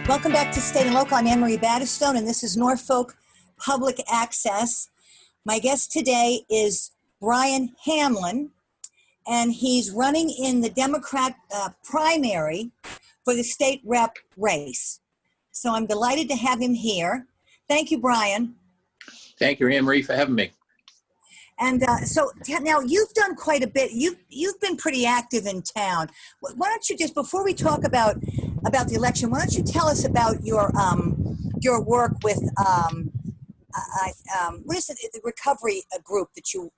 Welcome back to State and Local. I'm Anne Marie Battistone, and this is Norfolk Public Access. My guest today is Brian Hamlin, and he's running in the Democrat primary for the state rep race. So I'm delighted to have him here. Thank you, Brian. Thank you, Anne Marie, for having me. And so now you've done quite a bit. You've been pretty active in town. Why don't you just, before we talk about the election, why don't you tell us about your work with what is it, the recovery group that you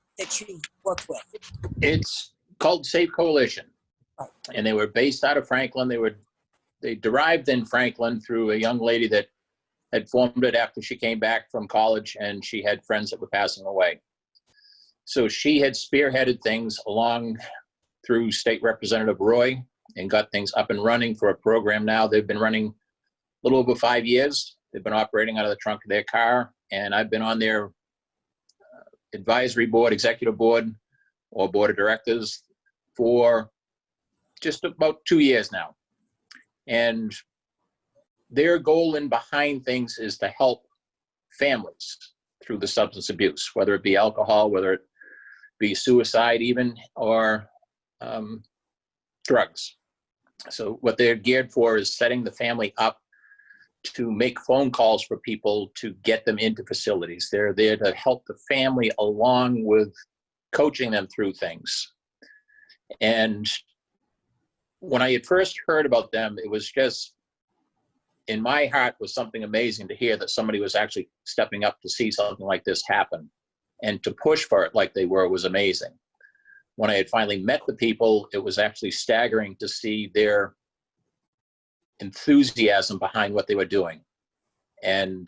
worked with? It's called Safe Coalition, Right. And they were based out of Franklin. They derived in Franklin through a young lady that had formed it after she came back from college, and she had friends that were passing away. So she had spearheaded things along through State Representative Roy and got things up and running for a program now. They've been running a little over 5 years. They've been operating out of the trunk of their car, and I've been on their advisory board, executive board, or board of directors for just about 2 years now. And their goal in behind things is to help families through the substance abuse, whether it be alcohol, whether it be suicide even, or drugs. So what they're geared for is setting the family up to make phone calls for people to get them into facilities. They're there to help the family along with coaching them through things. And when I had first heard about them, it was just, in my heart, was something amazing to hear that somebody was actually stepping up to see something like this happen. And to push for it like they were was amazing. When I had finally met the people, it was actually staggering to see their enthusiasm behind what they were doing. And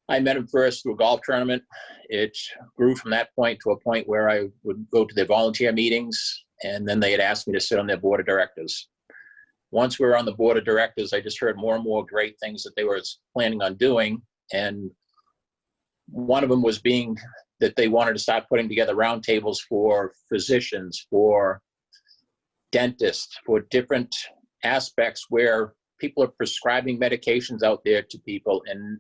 I met them first through a golf tournament. It grew from that point to a point where I would go to their volunteer meetings, and then they had asked me to sit on their board of directors. Once we were on the board of directors, I just heard more and more great things that they were planning on doing. And one of them was being that they wanted to start putting together roundtables for physicians, for dentists, for different aspects where people are prescribing medications out there to people. And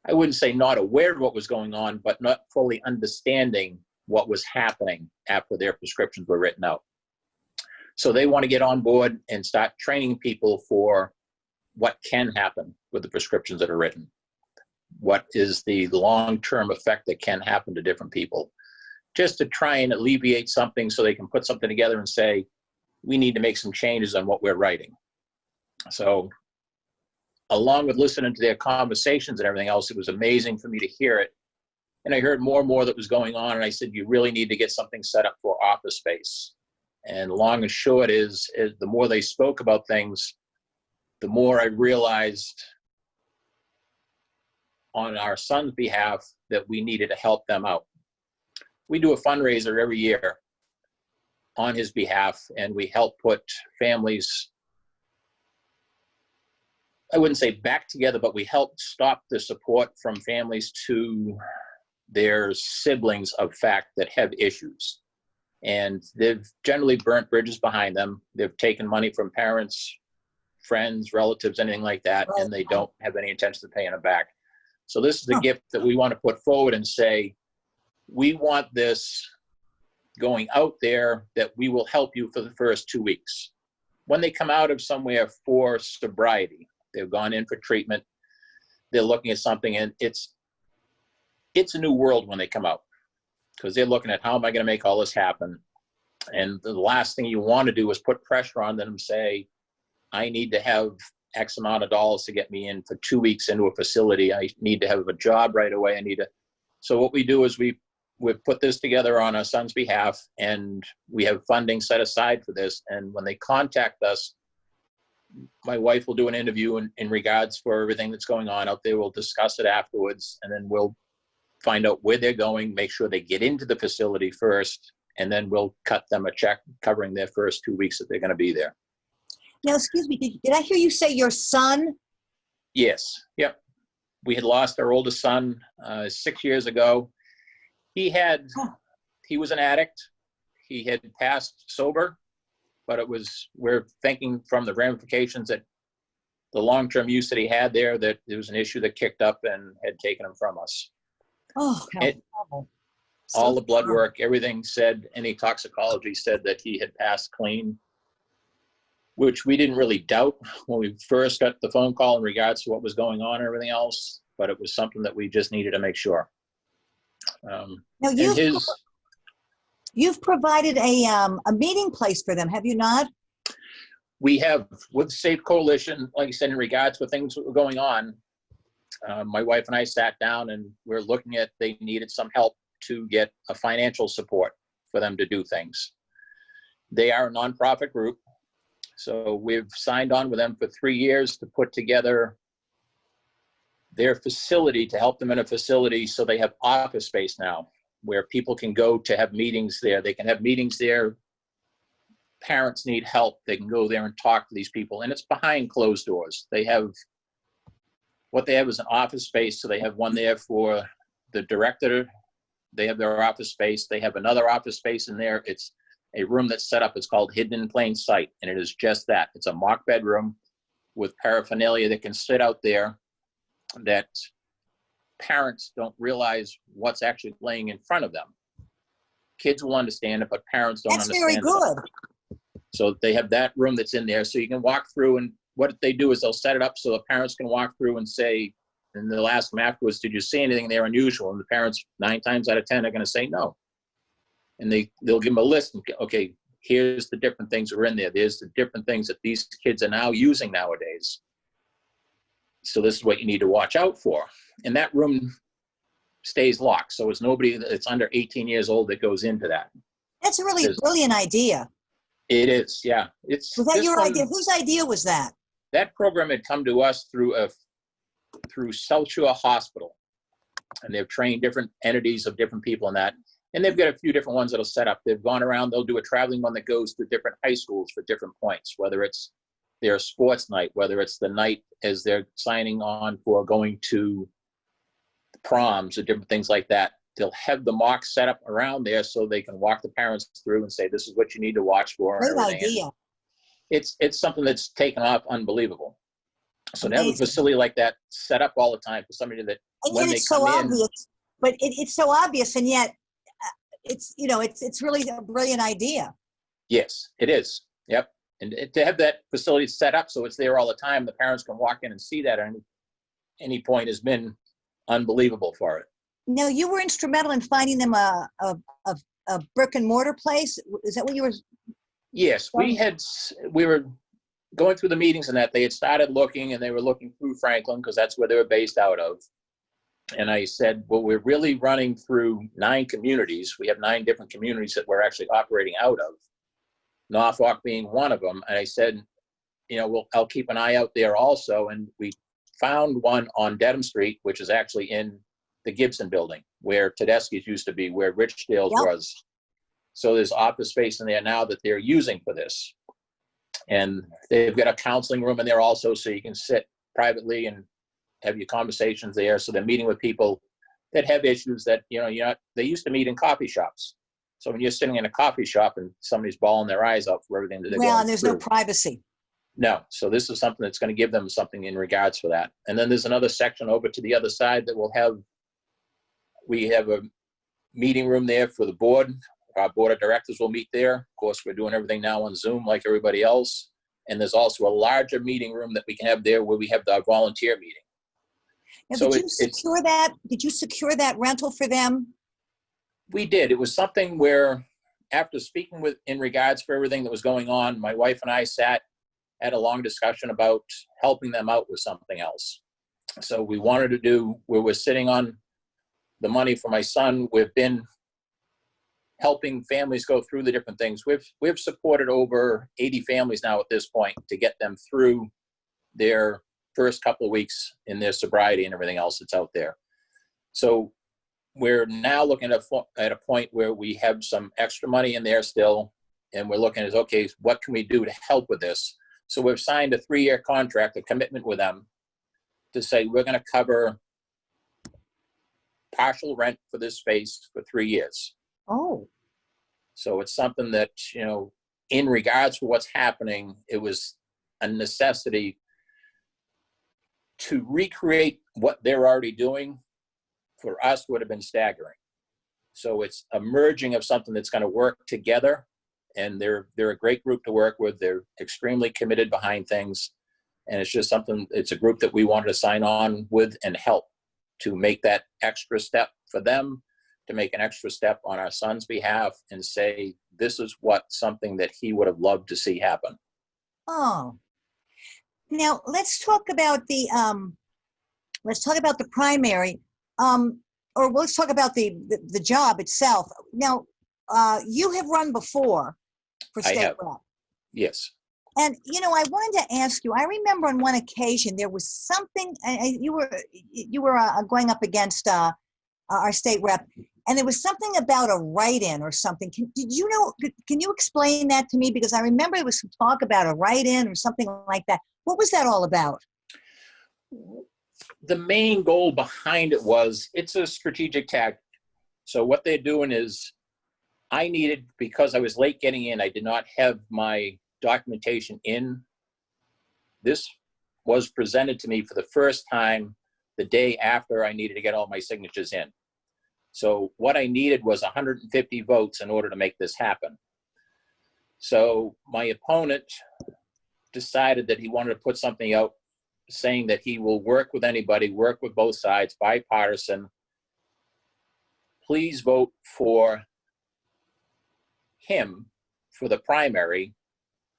I wouldn't say not aware of what was going on, but not fully understanding what was happening after their prescriptions were written out. So they want to get on board and start training people for what can happen with the prescriptions that are written. What is the long-term effect that can happen to different people, just to try and alleviate something so they can put something together and say, we need to make some changes on what we're writing. So along with listening to their conversations and everything else, it was amazing for me to hear it. And I heard more and more that was going on, and I said, you really need to get something set up for office space. And long and short is the more they spoke about things, the more I realized on our son's behalf that we needed to help them out. We do a fundraiser every year on his behalf, and we help put families, I wouldn't say back together, but we help stop the support from families to their siblings of fact that have issues. And they've generally burnt bridges behind them. They've taken money from parents, friends, relatives, anything like that, and they don't have any intention of paying it back. So this is the gift that we want to put forward and say, we want this going out there, that we will help you for the first 2 weeks. When they come out of somewhere for sobriety, they've gone in for treatment, they're looking at something, and it's a new world when they come out, because they're looking at, how am I going to make all this happen? And the last thing you want to do is put pressure on them and say, I need to have X amount of dollars to get me in for 2 weeks into a facility. I need to have a job right away. So what we do is we've put this together on our son's behalf, and we have funding set aside for this. And when they contact us, my wife will do an interview in regards for everything that's going on out there. We'll discuss it afterwards, and then we'll find out where they're going, make sure they get into the facility first, and then we'll cut them a check covering their first 2 weeks that they're going to be there. Now, excuse me, did I hear you say your son? Yes. Yep. We had lost our oldest son 6 years ago. He was an addict. He had passed sober, but we're thinking from the ramifications that the long-term use that he had there, that there was an issue that kicked up and had taken him from us. Oh, how It- horrible. All So the blood sorry. work, everything said, any toxicology said that he had passed clean, which we didn't really doubt when we first got the phone call in regards to what was going on and everything else, but it was something that we just needed to make sure. Now, And you've provided a meeting place for them, have you not? we have, with Safe Coalition, like I said, in regards to things that were going on, my wife and I sat down and we're looking at, they needed some help to get a financial support for them to do things. They are a nonprofit group, so we've signed on with them for 3 years to put together their facility, to help them in a facility so they have office space now where people can go to have meetings there. They can have meetings there. Parents need help. They can go there and talk to these people, and it's behind closed doors. What they have is an office space, so they have one there for the director. They have their office space. They have another office space in there. It's a room that's set up. It's called Hidden in Plain Sight, and it is just that. It's a mock bedroom with paraphernalia that can sit out there that parents don't realize what's actually laying in front of them. Kids will understand it, but parents don't That's understand very it. good. So they have that room that's in there, so you can walk through, and what they do is they'll set it up so the parents can walk through and say, and they'll ask them afterwards, did you see anything there unusual? And the parents, 9 times out of 10, are going to say no. And they'll give them a list, and, okay, here's the different things that are in there. There's the different things that these kids are now using nowadays. So this is what you need to watch out for. And that room stays locked, so it's nobody that's under 18 years old that goes into that. That's a really Because brilliant idea. it is, yeah. It's Was that this your one- idea? Whose idea was that? That program had come to us through South Shore Hospital, and they've trained different entities of different people in that, and they've got a few different ones that'll set up. They've gone around, they'll do a traveling one that goes to different high schools for different points, whether it's their sports night, whether it's the night as they're signing on for going to proms or different things like that. They'll have the mock set up around there so they can walk the parents through and say, this is what you need to watch for. And Great everything. idea. And it's something that's taken off unbelievable. So to have a Amazing. facility like that set up all the time for somebody that And when yet they it's so come in, obvious, but it's so obvious, and yet it's really a brilliant idea. yes, it is. Yep. And to have that facility set up so it's there all the time, the parents can walk in and see that at any point has been unbelievable for it. Now, you were instrumental in finding them a brick and mortar place. Is that what you were? Yes, we were going through the meetings and that they had started looking, and they were looking through Franklin because that's where they were based out of. And I said, well, we're really running through 9 communities. We have 9 different communities that we're actually operating out of, Norfolk being one of them. And I said, I'll keep an eye out there also. And we found one on Dedham Street, which is actually in the Gibson building where Tedeschi's used to be, where Richdale's Yep. was. So there's office space in there now that they're using for this. And they've got a counseling room in there also, so you can sit privately and have your conversations there. So they're meeting with people that have issues that, they used to meet in coffee shops. So when you're sitting in a coffee shop and somebody's bawling their eyes out for everything that they're going Well, and there's no through. privacy. No. So this is something that's going to give them something in regards for that. And then there's another section over to the other side that we have a meeting room there for the board. Our board of directors will meet there. Of course, we're doing everything now on Zoom like everybody else. And there's also a larger meeting room that we can have there where we have the volunteer meeting. Now, So did you secure that? Did you secure that rental for them? We did. It was something where, after speaking in regards for everything that was going on, my wife and I had a long discussion about helping them out with something else. So we wanted to do where we're sitting on the money for my son. We've been helping families go through the different things. We've supported over 80 families now at this point to get them through their first couple of weeks in their sobriety and everything else that's out there. So we're now looking at a point where we have some extra money in there still, and we're looking at, okay, what can we do to help with this? So we've signed a 3-year contract, a commitment with them to say we're going to cover partial rent for this space for 3 years. Oh, So it's something that, in regards to what's happening, it was a necessity to recreate what they're already doing for us would have been staggering. So it's a merging of something that's going to work together, and they're a great group to work with. They're extremely committed behind things, and it's just something. It's a group that we wanted to sign on with and help to make that extra step for them, to make an extra step on our son's behalf, and say this is something that he would have loved to see happen. Oh, now let's talk about the primary, or let's talk about the job itself. Now, you have run before for I state have. rep. Yes. And, I wanted to ask you, I remember on one occasion there was something, you were going up against our state rep, and there was something about a write-in or something. Can you explain that to me? Because I remember there was some talk about a write-in or something like that. What was that all about? The main goal behind it was, it's a strategic tactic. So what they're doing is, because I was late getting in, I did not have my documentation in. This was presented to me for the first time the day after I needed to get all my signatures in. So what I needed was 150 votes in order to make this happen. So my opponent decided that he wanted to put something out saying that he will work with anybody, work with both sides, bipartisan. Please vote for him for the primary,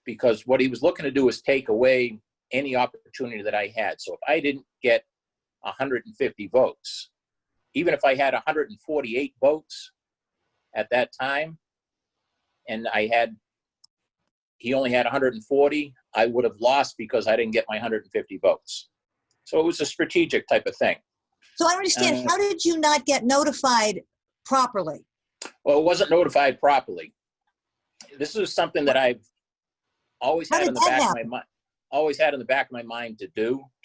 because what he was looking to do is take away any opportunity that I had. So if I didn't get 150 votes, even if I had 148 votes at that time, and he only had 140, I would have lost because I didn't get my 150 votes. So it was a strategic type of thing. So I understand, how did you not get notified properly? Well, it wasn't notified properly. This is something that I've always had in the back of my mind. Always had in the back of my mind to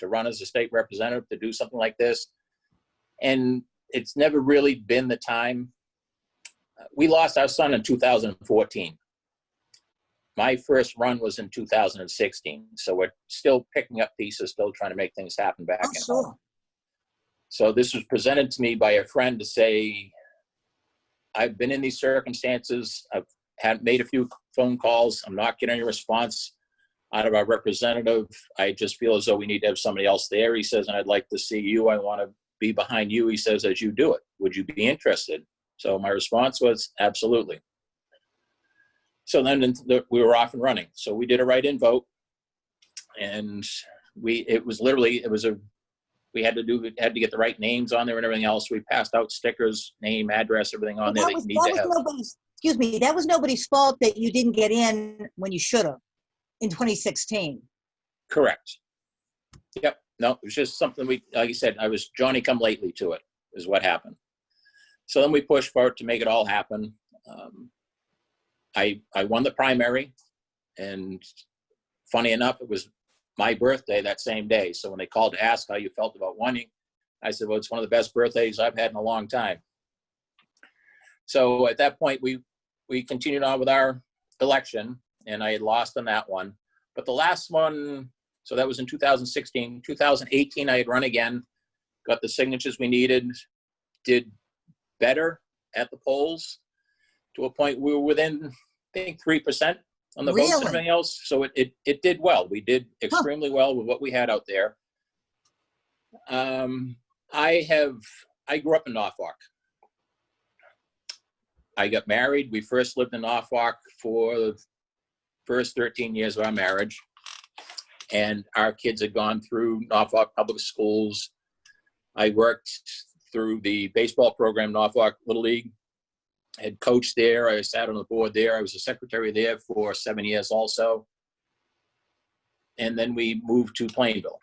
run as a state representative, to do something like this. And it's never really been the time. We lost our son in 2014. My first run was in 2016. So we're still picking up pieces, still trying to make things happen back in home. So this was presented to me by a friend to say, I've been in these circumstances. I've made a few phone calls. I'm not getting a response out of our representative. I just feel as though we need to have somebody else there. He says, and I'd like to see you. I want to be behind you. He says, as you do it, would you be interested? So my response was, absolutely. So then we were off and running. So we did a write-in vote, and we had to get the right names on there and everything else. We passed out stickers, name, address, everything on there. That was nobody's fault that you didn't get in when you should have in 2016. Correct. Yep. No, it was just something like you said, I was Johnny come lately to it, is what happened. So then we pushed for it to make it all happen. I won the primary, and funny enough, it was my birthday that same day. So when they called to ask how you felt about winning, I said, well, it's one of the best birthdays I've had in a long time. So at that point, we continued on with our election, and I had lost on that one. But the last one, so that was in 2016. 2018, I had run again, got the signatures we needed, did better at the polls to a point we were within, I think, 3% on the votes and everything else. So it did well. We did extremely well with what we had out there. I grew up in Norfolk. I got married. We first lived in Norfolk for the first 13 years of our marriage. And our kids had gone through Norfolk Public Schools. I worked through the baseball program, Norfolk Little League. I had coached there. I sat on the board there. I was a secretary there for 7 years also. And then we moved to Plainville.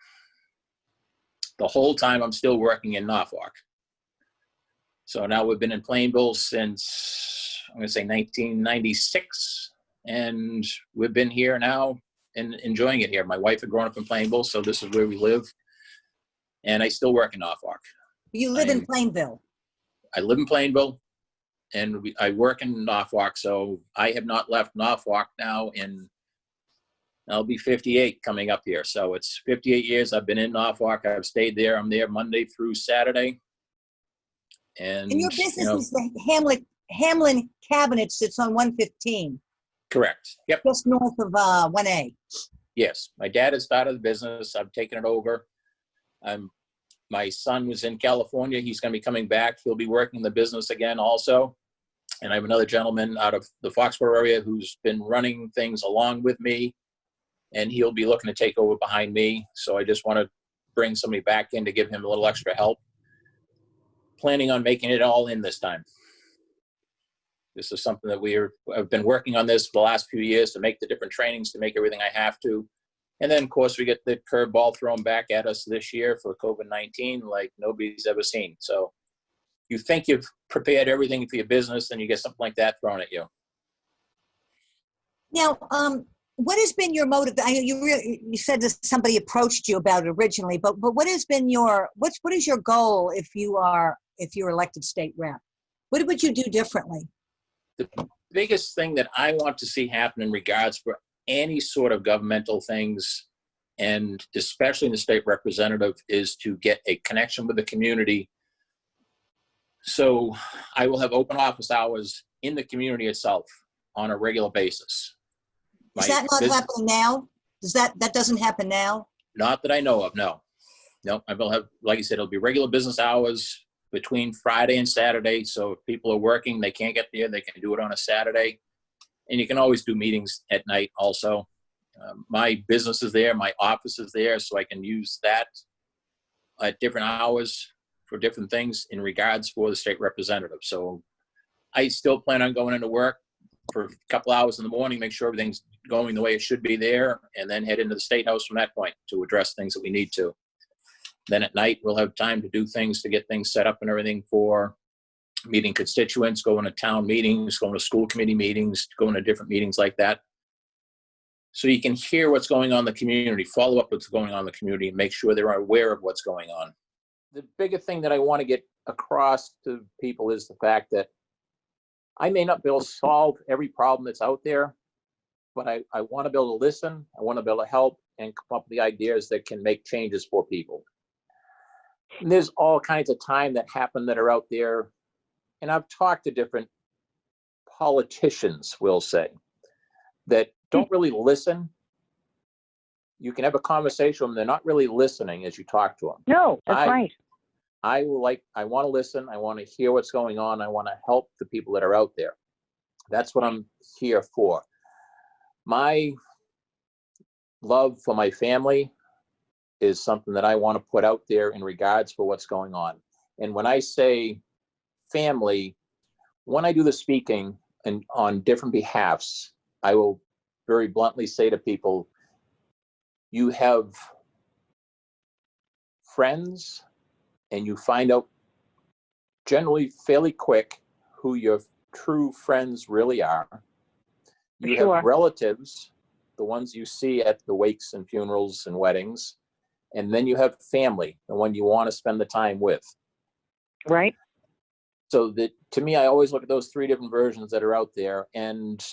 The whole time I'm still working in Norfolk. So now we've been in Plainville since, I'm going to say 1996. And we've been here now and enjoying it here. My wife had grown up in Plainville, so this is where we live. And I still work in Norfolk. You live in Plainville? I live in Plainville, and I work in Norfolk. So I have not left Norfolk now in I'll be 58 coming up here. So it's 58 years I've been in Norfolk. I've stayed there. I'm there Monday through Saturday. And your And, business is the Hamlin Cabinet sits on 115, correct. Yep. just north of 1A. Yes. My dad has started the business. I've taken it over. My son was in California. He's going to be coming back. He'll be working the business again also. And I have another gentleman out of the Foxborough area who's been running things along with me, and he'll be looking to take over behind me. So I just want to bring somebody back in to give him a little extra help. Planning on making it all in this time. This is something that I've been working on this for the last few years to make the different trainings, to make everything I have to. And then, of course, we get the curveball thrown back at us this year for COVID-19 like nobody's ever seen. So you think you've prepared everything for your business, and you get something like that thrown at you. Now, what has been your motive? I know you said that somebody approached you about it originally, but what has been what is your goal if you're elected state rep? What would you do differently? The biggest thing that I want to see happen in regards for any sort of governmental things, and especially in the state representative, is to get a connection with the community. So I will have open office hours in the community itself on a regular basis. Is that not happening now? That doesn't happen now? Not that I know of, no. No, I will have, like I said, it'll be regular business hours between Friday and Saturday. So if people are working, they can't get there, they can do it on a Saturday. And you can always do meetings at night also. My business is there, my office is there, so I can use that at different hours for different things in regards for the state representative. So I still plan on going into work for a couple hours in the morning, make sure everything's going the way it should be there, and then head into the State House from that point to address things that we need to. Then at night, we'll have time to do things, to get things set up and everything for meeting constituents, going to town meetings, going to school committee meetings, going to different meetings like that. So you can hear what's going on in the community, follow up what's going on in the community, and make sure they're aware of what's going on. The biggest thing that I want to get across to people is the fact that I may not be able to solve every problem that's out there, but I want to be able to listen. I want to be able to help and come up with the ideas that can make changes for people. And there's all kinds of time that happen that are out there. And I've talked to different politicians, we'll say, that don't really listen. You can have a conversation with them. They're not really listening as you talk to them. No, that's right. I want to listen. I want to hear what's going on. I want to help the people that are out there. That's what I'm here for. My love for my family is something that I want to put out there in regards for what's going on. And when I say family, when I do the speaking and on different behalfs, I will very bluntly say to people, you have friends, and you find out generally fairly quick who your true friends really are. You have relatives, the ones you see at the wakes and funerals and weddings, and then you have family, the one you want to spend the time with. Right. So that, to me, I always look at those three different versions that are out there. And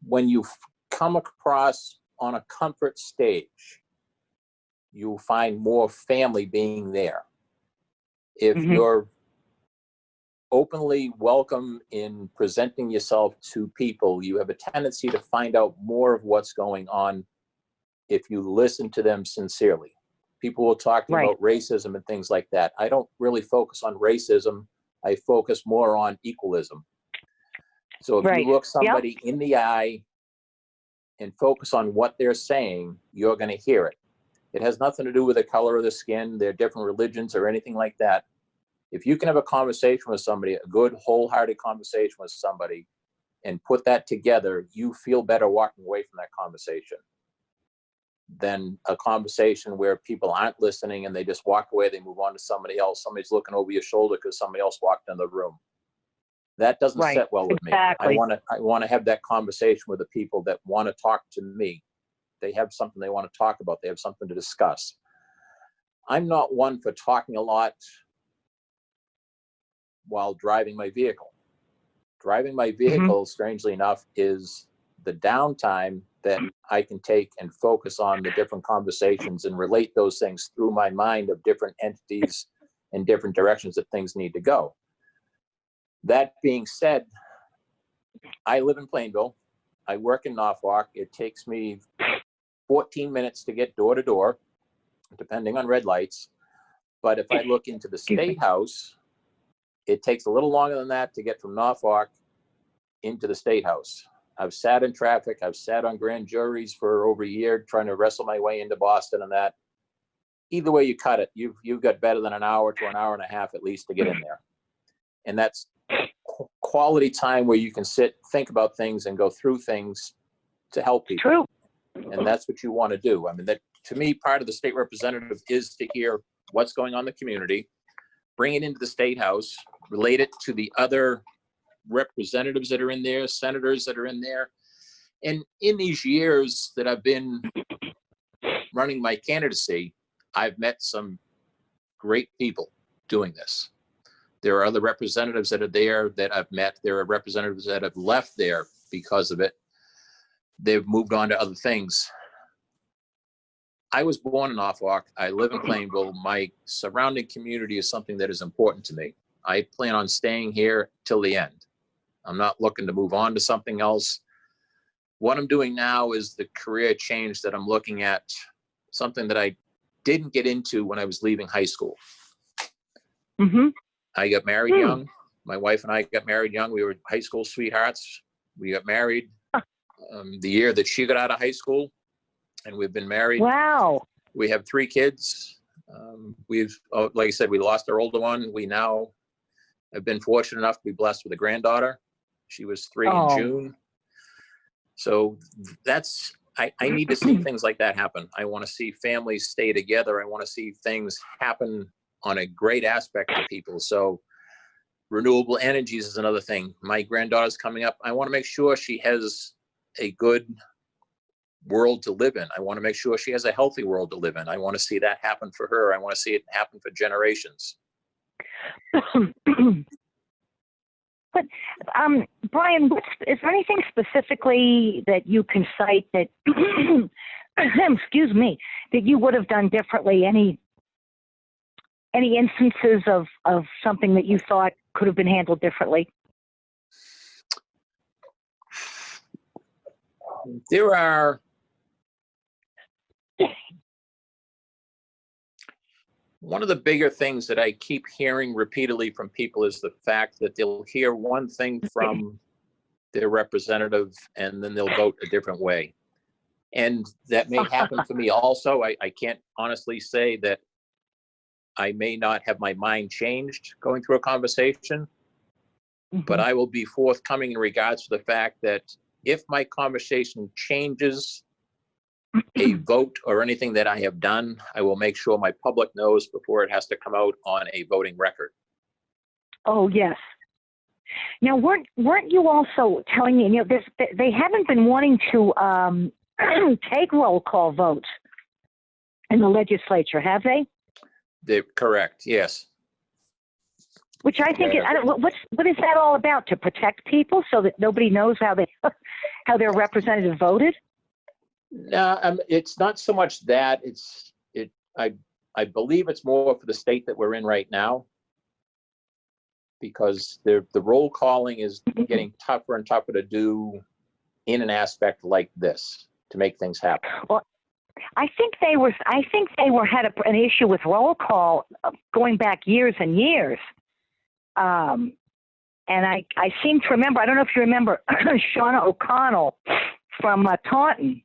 when you come across on a comfort stage, you'll find more family being there. If you're openly welcome in presenting yourself to people, you have a tendency to find out more of what's going on if you listen to them sincerely. People will talk about racism and things like that. I don't really focus on racism. I focus more on equalism. So if you look somebody in the eye and focus on what they're saying, you're going to hear it. It has nothing to do with the color of the skin, their different religions or anything like that. If you can have a conversation with somebody, a good wholehearted conversation with somebody, and put that together, you feel better walking away from that conversation than a conversation where people aren't listening and they just walk away, they move on to somebody else. Somebody's looking over your shoulder because somebody else walked in the room. That doesn't set well with me. I want to have that conversation with the people that want to talk to me. They have something they want to talk about. They have something to discuss. I'm not one for talking a lot while driving my vehicle. Driving my vehicle, strangely enough, is the downtime that I can take and focus on the different conversations and relate those things through my mind of different entities and different directions that things need to go. That being said, I live in Plainville. I work in Norfolk. It takes me 14 minutes to get door to door, depending on red lights. But if I look into the State House, it takes a little longer than that to get from Norfolk into the State House. I've sat in traffic. I've sat on grand juries for over a year trying to wrestle my way into Boston and that. Either way you cut it, you've got better than an hour to an hour and a half at least to get in there. And that's quality time where you can sit, think about things and go through things to help people. True. And that's what you want to do. I mean, that to me, part of the state representative is to hear what's going on in the community, bring it into the State House, relate it to the other representatives that are in there, senators that are in there. And in these years that I've been running my candidacy, I've met some great people doing this. There are other representatives that are there that I've met. There are representatives that have left there because of it. They've moved on to other things. I was born in Norfolk. I live in Plainville. My surrounding community is something that is important to me. I plan on staying here till the end. I'm not looking to move on to something else. What I'm doing now is the career change that I'm looking at, something that I didn't get into when I was leaving high school. Mm-hmm. I got married young. My wife and I got married young. We were high school sweethearts. We got married the year that she got out of high school, and we've been married. Wow. We have 3 kids. Like I said, we lost our older one. We now have been fortunate enough to be blessed with a granddaughter. She was 3 in June. So that's, I need to see things like that happen. I want to see families stay together. I want to see things happen on a great aspect to people. So renewable energies is another thing. My granddaughter's coming up. I want to make sure she has a good world to live in. I want to make sure she has a healthy world to live in. I want to see that happen for her. I want to see it happen for generations. But Brian, is there anything specifically that you can cite that, excuse me, that you would have done differently? Any instances of something that you thought could have been handled differently? There are one of the bigger things that I keep hearing repeatedly from people is the fact that they'll hear one thing from their representative and then they'll vote a different way. And that may happen for me also. I can't honestly say that I may not have my mind changed going through a conversation, but I will be forthcoming in regards to the fact that if my conversation changes a vote or anything that I have done, I will make sure my public knows before it has to come out on a voting record. Oh, yes. Now, weren't you also telling me, they haven't been wanting to take roll call votes in the legislature, have they? They're correct, yes. Which I think, what is that all about? To protect people so that nobody knows how their representative voted? No, it's not so much that. I believe it's more for the state that we're in right now, because the roll calling is getting tougher and tougher to do in an aspect like this to make things happen. Well, I think they had an issue with roll call going back years and years. And I seem to remember, I don't know if you remember Shauna O'Connell from Taunton.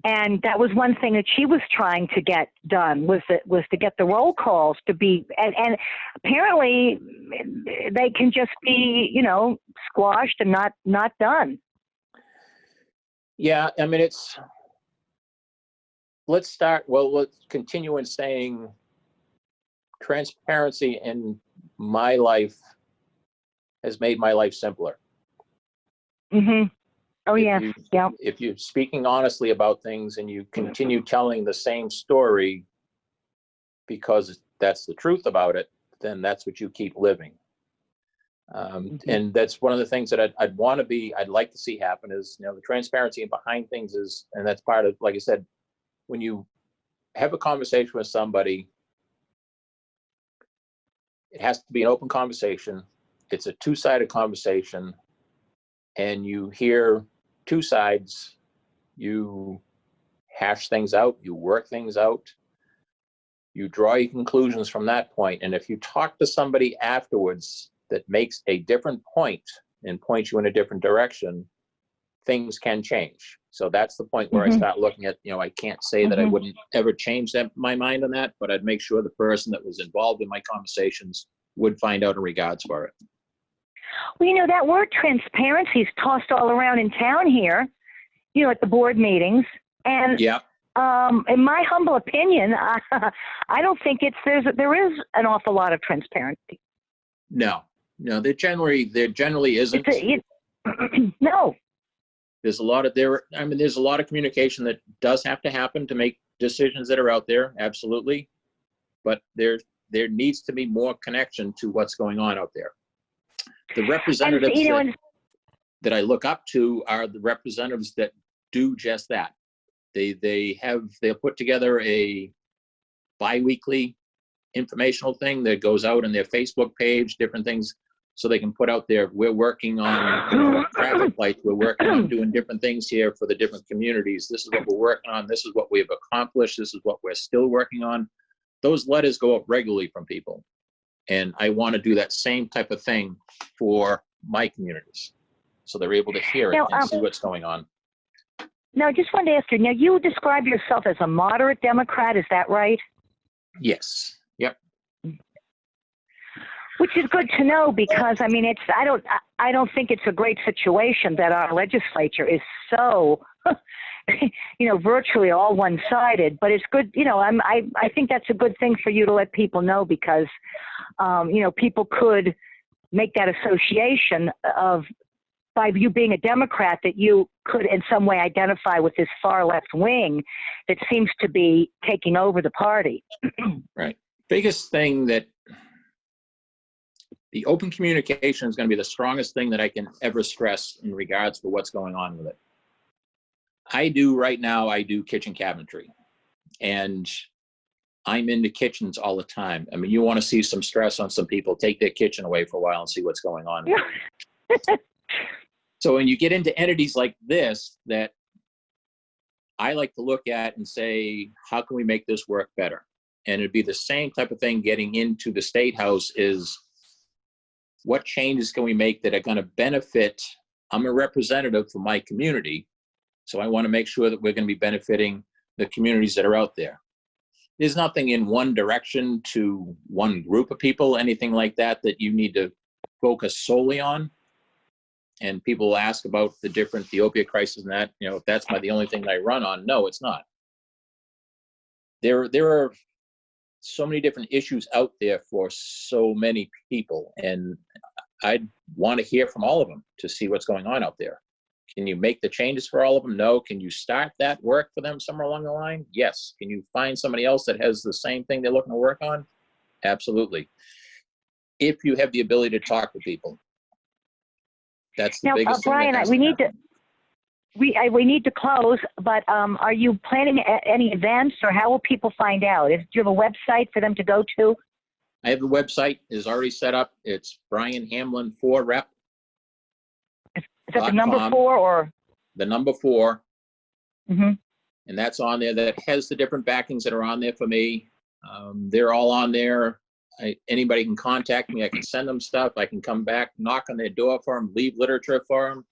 And that was one thing that she was trying to get done was to get the roll calls to be, and apparently they can just be, squashed and not done. Yeah, I mean, let's continue in saying transparency in my life has made my life simpler. Mm-hmm. Oh, yeah. Yeah. If you're speaking honestly about things and you continue telling the same story because that's the truth about it, then that's what you keep living. And that's one of the things that I'd like to see happen is, the transparency behind things is, and that's part of, like I said, when you have a conversation with somebody, it has to be an open conversation. It's a two-sided conversation, and you hear two sides, you hash things out, you work things out, you draw your conclusions from that point. And if you talk to somebody afterwards that makes a different point and points you in a different direction, things can change. So that's the point where I start looking at, I can't say that I wouldn't ever change my mind on that, but I'd make sure the person that was involved in my conversations would find out in regards for it. Well, that word transparency is tossed all around in town here, at the board meetings. And yeah. In my humble opinion, I don't think there is an awful lot of transparency. No, there generally isn't. No. There's a lot of communication that does have to happen to make decisions that are out there, absolutely. But there needs to be more connection to what's going on out there. The representatives that I look up to are the representatives that do just that. They'll put together a bi-weekly informational thing that goes out on their Facebook page, different things, so they can put out there, we're working on traffic lights, we're working on doing different things here for the different communities. This is what we're working on. This is what we've accomplished. This is what we're still working on. Those letters go out regularly from people. And I want to do that same type of thing for my communities, so they're able to hear it and see what's going on. Now, I just wanted to ask you, you describe yourself as a moderate Democrat, is that right? Yes. Yep. Which is good to know, because I don't think it's a great situation that our legislature is so virtually all one-sided, but it's good, I think that's a good thing for you to let people know, because people could make that association by you being a Democrat, that you could in some way identify with this far left wing that seems to be taking over the party. Right. Biggest thing that the open communication is going to be the strongest thing that I can ever stress in regards to what's going on with it. I do kitchen cabinetry, and I'm into kitchens all the time. I mean, you want to see some stress on some people, take their kitchen away for a while and see what's going on. So when you get into entities like this, that I like to look at and say, how can we make this work better? And it'd be the same type of thing getting into the State House is, what changes can we make that are going to benefit? I'm a representative for my community, so I want to make sure that we're going to be benefiting the communities that are out there. There's nothing in one direction to one group of people, anything like that you need to focus solely on. And people will ask about the opiate crisis and that, if that's the only thing that I run on. No, it's not. There are so many different issues out there for so many people, and I'd want to hear from all of them to see what's going on out there. Can you make the changes for all of them? No. Can you start that work for them somewhere along the line? Yes. Can you find somebody else that has the same thing they're looking to work on? Absolutely. If you have the ability to talk to people. That's the biggest thing. Brian, we need to close, but are you planning any events, or how will people find out? Do you have a website for them to go to? I have the website is already set up. It's Brian Hamlin 4rep. Is that the number 4 or? The number 4. Mm-hmm. And that's on there. That has the different backings that are on there for me. They're all on there. Anybody can contact me. I can send them stuff. I can come back, knock on their door for them, leave literature for them.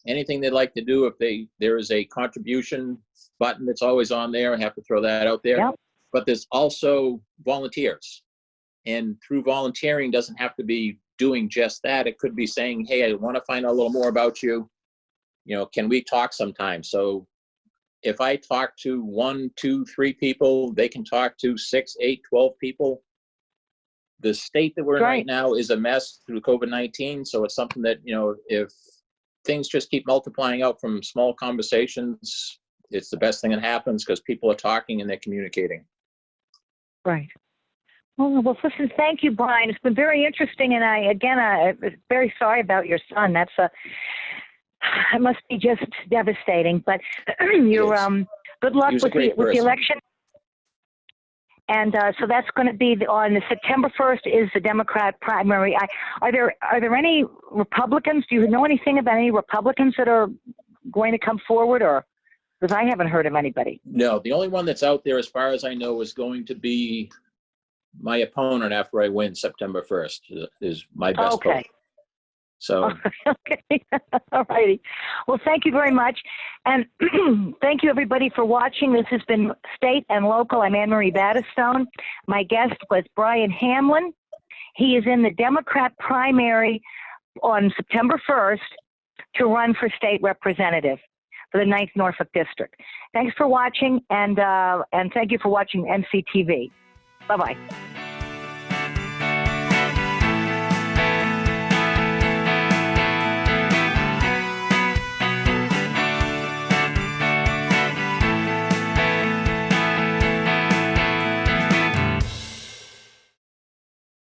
Anything they'd like to do. If there is a contribution button that's always on there. I have to throw that out there. Yep. But there's also volunteers. And through volunteering doesn't have to be doing just that. It could be saying, hey, I want to find out a little more about you. Can we talk sometime? So if I talk to 1, 2, 3 people, they can talk to 6, 8, 12 people. The state that we're in right now is a mess through COVID-19. So it's something that, if things just keep multiplying out from small conversations, it's the best thing that happens, because people are talking and they're communicating. Right. Oh, well, listen, thank you, Brian. It's been very interesting, and I'm very sorry about your son. It must be just devastating. But you're Yes. good luck He was a with great the person. election. And so that's going to be on the September 1st is the Democrat primary. Are there any Republicans? Do you know anything about any Republicans that are going to come forward, or because I haven't heard of anybody? No, the only one that's out there, as far as I know, is going to be my opponent after I win September 1st, is my best hope. Okay. So, Okay. All righty. Well, thank you very much. And thank you, everybody, for watching. This has been State and Local. I'm Anne-Marie Battistone. My guest was Brian Hamlin. He is in the Democrat primary on September 1st to run for state representative for the 9th Norfolk District. Thanks for watching, and thank you for watching MCTV. Bye-bye.